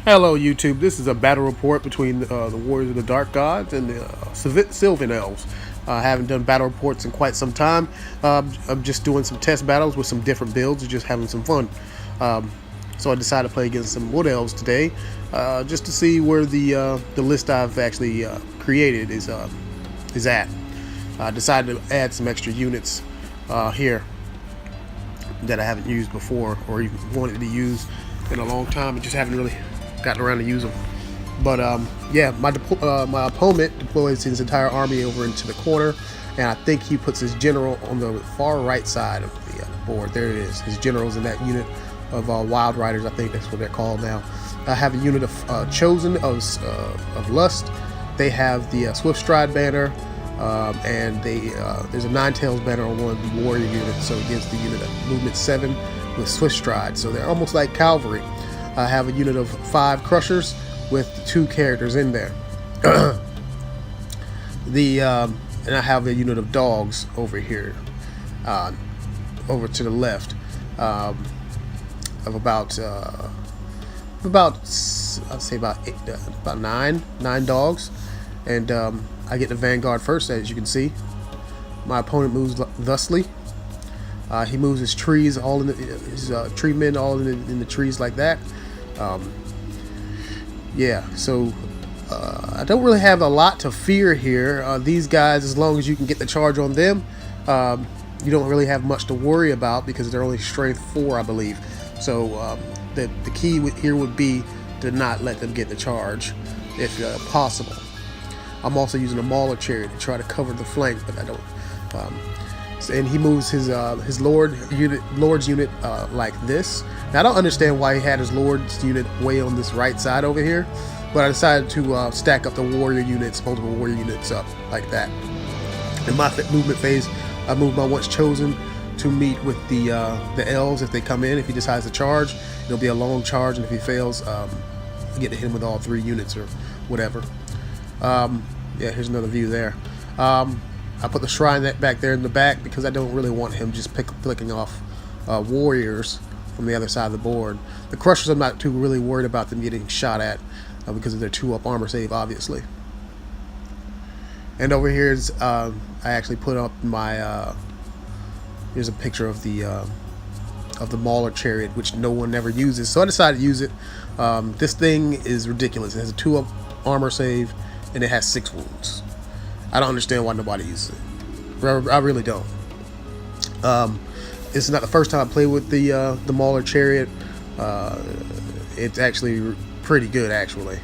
Hello YouTube, this is a battle report between the Warriors of the Dark Gods and the Silvan Elves. I haven't done battle reports in quite some time. I'm just doing some test battles with some different builds and just having some fun. So I decided to play against some Wood Elves today, just to see where the list I've actually created is at. I decided to add some extra units here that I haven't used before or even wanted to use in a long time and just haven't really gotten around to use them. But yeah, my opponent deploys his entire army over into the corner, and I think he puts his general on the far right side of the board. There it is. His general's in that unit of wild riders. I think that's what they're called now. I have a unit of chosen of lust. They have the swift stride banner, and there's a nine tails banner on one of the warrior units, so it gives the unit a movement 7 with swift stride. So they're almost like cavalry. I have a unit of 5 crushers with 2 characters in there. And I have a unit of dogs over here, over to the left, of about I'd say about nine dogs, and I get the vanguard first, as you can see. My opponent moves thusly. He moves his trees all in his tree men all in the trees like that. Yeah, so I don't really have a lot to fear here. These guys, as long as you can get the charge on them, you don't really have much to worry about because they're only strength 4, I believe. So the key here would be to not let them get the charge if possible. I'm also using a Mauler chariot to try to cover the flank, but I don't. And he moves his lord's unit like this. Now I don't understand why he had his lord's unit way on this right side over here, but I decided to stack up the warrior units, multiple warrior units up like that. In my movement phase, I move my once chosen to meet with the elves if they come in. If he decides to charge, it'll be a long charge, and if he fails, I get to hit him with all 3 units or whatever. Yeah, here's another view there. I put the shrine back there in the back because I don't really want him just flicking off warriors from the other side of the board. The crushers, I'm not too really worried about them getting shot at because of their 2-up armor save, obviously. And over here is I actually put up my here's a picture of the Mauler chariot, which no one ever uses, so I decided to use it. This thing is ridiculous. It has a 2-up armor save and it has 6 wounds. I don't understand why nobody uses it. I really don't. It's not the first time I played with the Mauler chariot. It's actually pretty good, actually.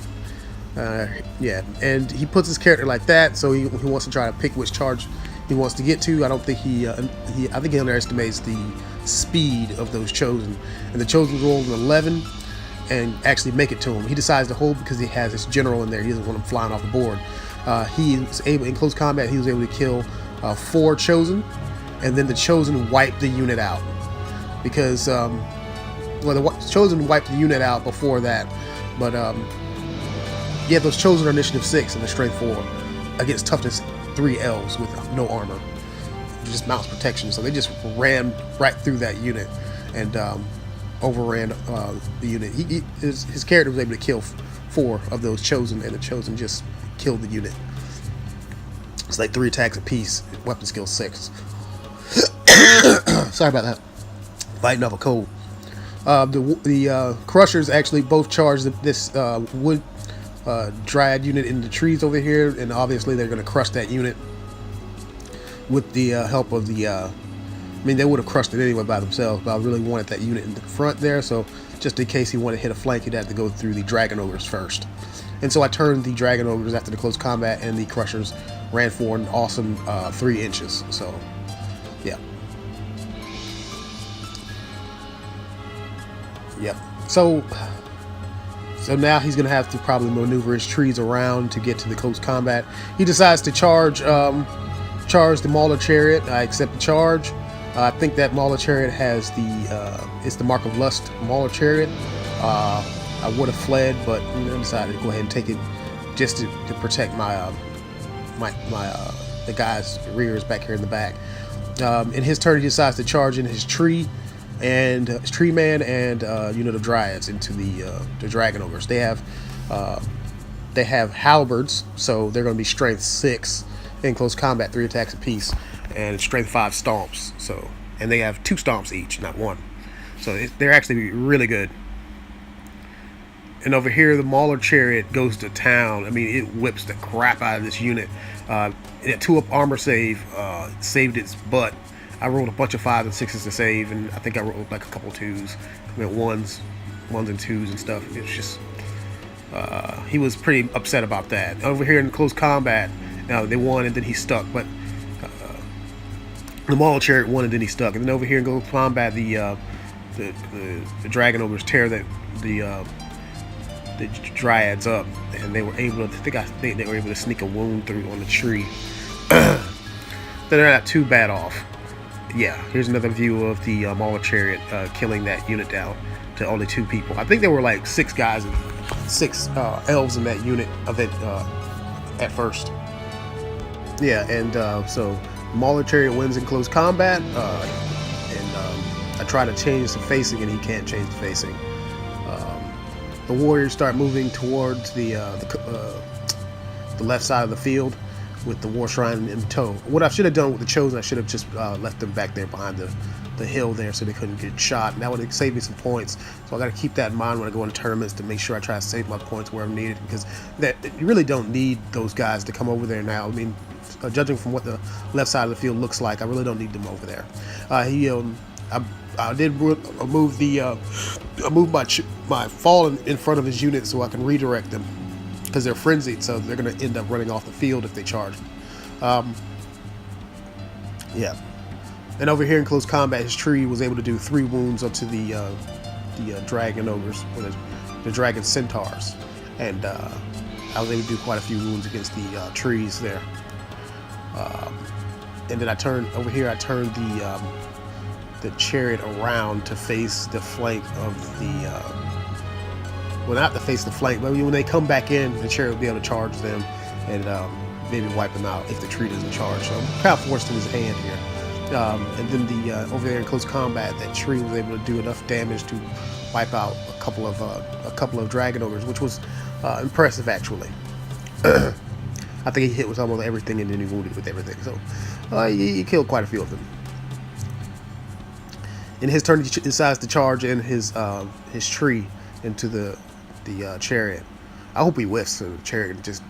Yeah, and he puts his character like that, so he wants to try to pick which charge he wants to get to. I don't think I think he underestimates the speed of those chosen. And the chosen rolled an 11 and actually make it to him. He decides to hold because he has his general in there. He doesn't want him flying off the board. He was able, in close combat, he was able to kill 4 chosen, and then the chosen wiped the unit out because well, the chosen wiped the unit out before that, but yeah, those chosen are initiative 6 and they're strength 4 against toughness 3 elves with no armor, just mounts protection. So they just ran right through that unit and overran the unit. His character was able to kill 4 of those chosen, and the chosen just killed the unit. It's like 3 attacks apiece, weapon skill 6. Sorry about that. Fighting off a cold. The crushers actually both charge this wood Dryad unit in the trees over here, and obviously they're going to crush that unit with the help of the I mean, they would have crushed it anyway by themselves, but I really wanted that unit in the front there, so just in case he wanted to hit a flank, he'd have to go through the dragon ogres first. And so I turned the dragon ogres after the close combat, and the crushers ran for an awesome 3 inches. So, yeah. Yep. So now he's going to have to probably maneuver his trees around to get to the close combat. He decides to charge the Mauler chariot. I accept the charge. I think that Mauler chariot has it's the Mark of Lust Mauler chariot. I would have fled, but I decided to go ahead and take it just to protect my the guy's rears back here in the back. In his turn, he decides to charge in his tree and tree man and unit of Dryads into the dragon ogres. They have halberds, so they're going to be strength 6 in close combat, 3 attacks apiece, and strength 5 stomps. So, and they have 2 stomps each, not 1. So they're actually really good. And over here, the Mauler chariot goes to town. I mean, it whips the crap out of this unit. It had 2-up armor save, saved its butt. I rolled a bunch of 5s and 6s to save, and I think I rolled like a couple 2s. I mean, 1s and 2s and stuff. It's just, he was pretty upset about that. Over here in close combat, they won and then he stuck, but the Mauler chariot won and then he stuck. And then over here in close combat, the dragon ogres tear the Dryads up, and they were able to, I think they were able to sneak a wound through on the tree. They're not too bad off. Yeah, here's another view of the Mauler chariot killing that unit down to only 2 people. I think there were like 6 guys, 6 elves in that unit of it at first. Yeah, and so Mauler chariot wins in close combat, and I try to change the facing, and he can't change the facing. The warriors start moving towards the left side of the field with the war shrine in tow. What I should have done with the chosen, I should have just left them back there behind the hill there so they couldn't get shot, and that would save me some points. So I got to keep that in mind when I go into tournaments to make sure I try to save my points where I'm needed, because you really don't need those guys to come over there now. I mean, judging from what the left side of the field looks like, I really don't need them over there. I did move my fall in front of his unit so I can redirect them, because they're frenzied, so they're going to end up running off the field if they charge. Yeah. And over here in close combat, his tree was able to do 3 wounds onto the dragon ogres, or the dragon centaurs, and I was able to do quite a few wounds against the trees there. And then I turned the chariot around to face the flank of the well, not to face the flank, but when they come back in, the chariot will be able to charge them and maybe wipe them out if the tree doesn't charge. So I'm kind of forced in his hand here. And then over there in close combat, that tree was able to do enough damage to wipe out a couple of dragon ogres, which was impressive actually. I think he hit with almost everything and then he wounded with everything. So he killed quite a few of them. In his turn, he decides to charge in his tree into the chariot. I hope he whiffs so the chariot can just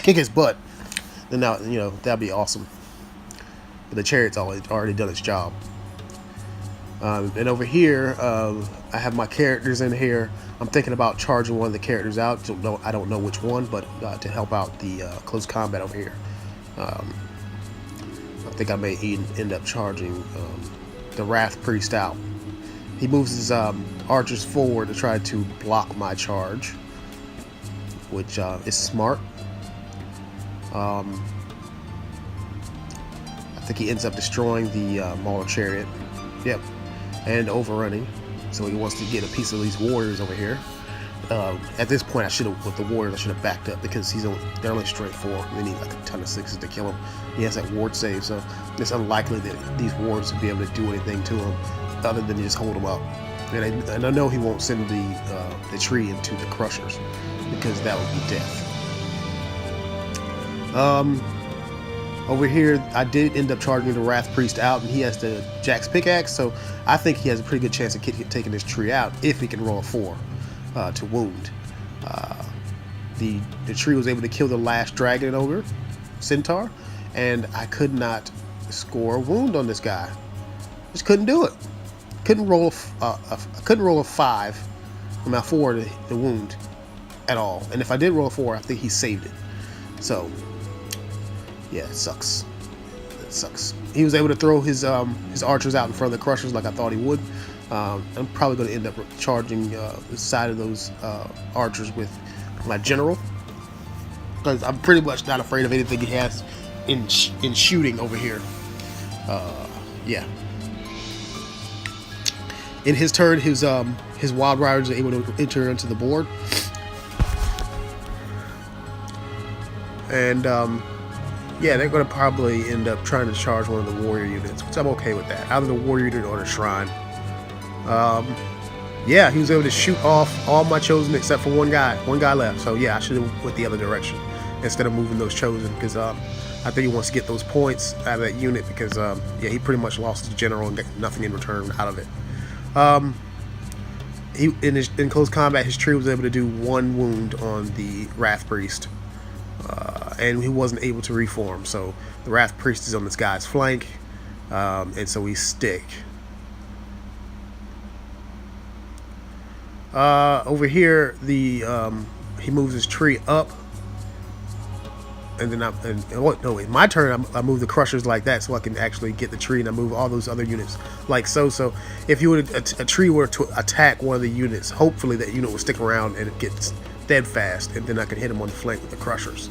kick his butt. Then now, that'd be awesome. But the chariot's already done its job. And over here, I have my characters in here. I'm thinking about charging one of the characters out. I don't know which one, but to help out the close combat over here. I think I may end up charging the Wrath Priest out. He moves his archers forward to try to block my charge, which is smart. I think he ends up destroying the Mauler chariot. Yep, and overrunning. So he wants to get a piece of these warriors over here. At this point, with the warriors, I should have backed up, because they're only strength 4. They need like a ton of 6s to kill him. He has that ward save, so it's unlikely that these warriors will be able to do anything to him other than just hold him up. And I know he won't send the tree into the crushers, because that would be death. Over here, I did end up charging the Wrath Priest out, and he has the Jack's pickaxe, so I think he has a pretty good chance of taking this tree out if he can roll a 4 to wound. The tree was able to kill the last dragon ogre, centaur, and I could not score a wound on this guy. Just couldn't do it. Couldn't roll a 5 on my 4 to wound at all. And if I did roll a 4, I think he saved it. So yeah, it sucks. It sucks. He was able to throw his archers out in front of the crushers like I thought he would. I'm probably going to end up charging the side of those archers with my general, because I'm pretty much not afraid of anything he has in shooting over here. Yeah. In his turn, his wild riders are able to enter into the board, and yeah, they're going to probably end up trying to charge one of the warrior units, which I'm okay with that. Either the warrior unit or the shrine. Yeah, he was able to shoot off all my chosen except for one guy. One guy left. So yeah, I should have went the other direction instead of moving those chosen, because I think he wants to get those points out of that unit, because yeah, he pretty much lost his general and got nothing in return out of it. In close combat, his tree was able to do 1 wound on the Wrath Priest, and he wasn't able to reform. So the Wrath Priest is on this guy's flank, and so we stick. Over here, he moves his tree up, and then in my turn I move the crushers like that, so I can actually get the tree, and I move all those other units like so. So if you would a tree were to attack one of the units, hopefully that unit will stick around and it gets steadfast, and then I can hit him on the flank with the crushers.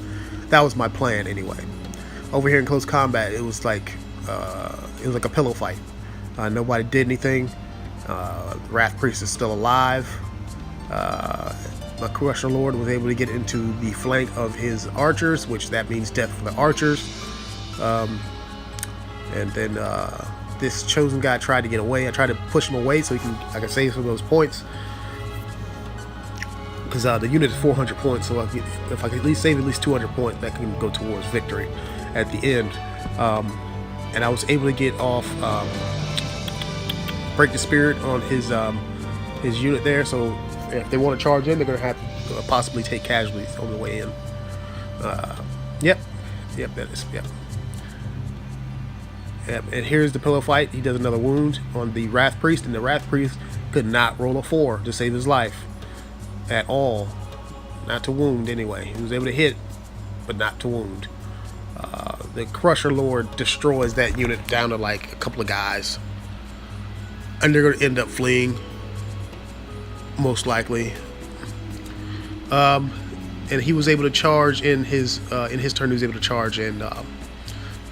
That was my plan anyway. Over here in close combat, it was like a pillow fight. Nobody did anything. Wrath Priest is still alive. My Crusher Lord was able to get into the flank of his archers, which that means death for the archers. And then this chosen guy tried to get away. I tried to push him away so I can save some of those points, because the unit is 400 points. So if I can at least save at least 200 points, that can go towards victory at the end. And I was able to get off Break the Spirit on his unit there. So if they want to charge in, they're going to have to possibly take casualties on the way in. Yep, that is, yep. And here's the pillow fight. He does another wound on the Wrath Priest, and the Wrath Priest could not roll a 4 to save his life at all. Not to wound anyway. He was able to hit, but not to wound. The Crusher Lord destroys that unit down to like a couple of guys, and they're going to end up fleeing, most likely. And he was able to charge in his turn. He was able to charge in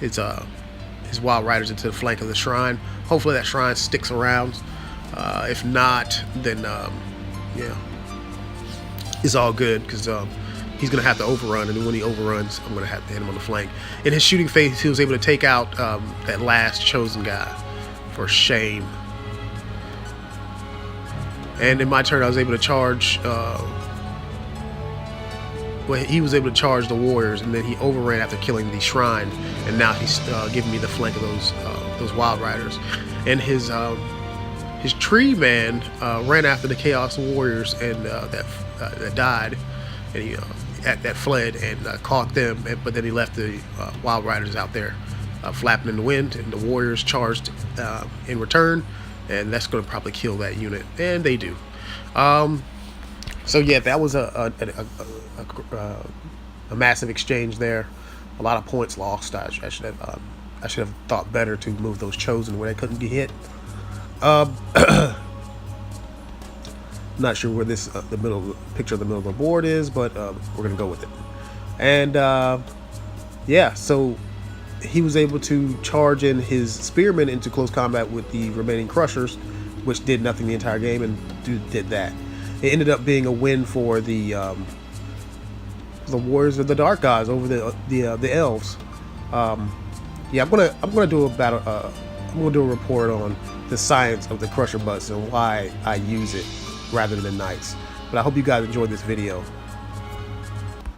his Wild Riders into the flank of the shrine. Hopefully that shrine sticks around. If not, then yeah, it's all good, because he's gonna have to overrun, and when he overruns, I'm gonna have to hit him on the flank. In his shooting phase, he was able to take out that last chosen guy for shame. And in my turn, I was able to charge. Well, he was able to charge the warriors, and then he overran after killing the shrine, and now he's giving me the flank of those Wild Riders. And his tree man ran after the Chaos Warriors, and that died, and he that fled and caught them. But then he left the Wild Riders out there flapping in the wind, and the warriors charged in return, and that's going to probably kill that unit, and they do. So yeah, that was a massive exchange there. A lot of points lost. I should have thought better to move those chosen where they couldn't get hit. Not sure where this the picture of the middle of the board is, but we're gonna go with it. And yeah, so he was able to charge in his spearmen into close combat with the remaining crushers, which did nothing the entire game, and did that. It ended up being a win for the Warriors of the Dark Gods over the Elves. Yeah, I'm gonna do a battle. I'm gonna do a report on the science of the Crusher Butts and why I use it rather than Knights. But I hope you guys enjoyed this video.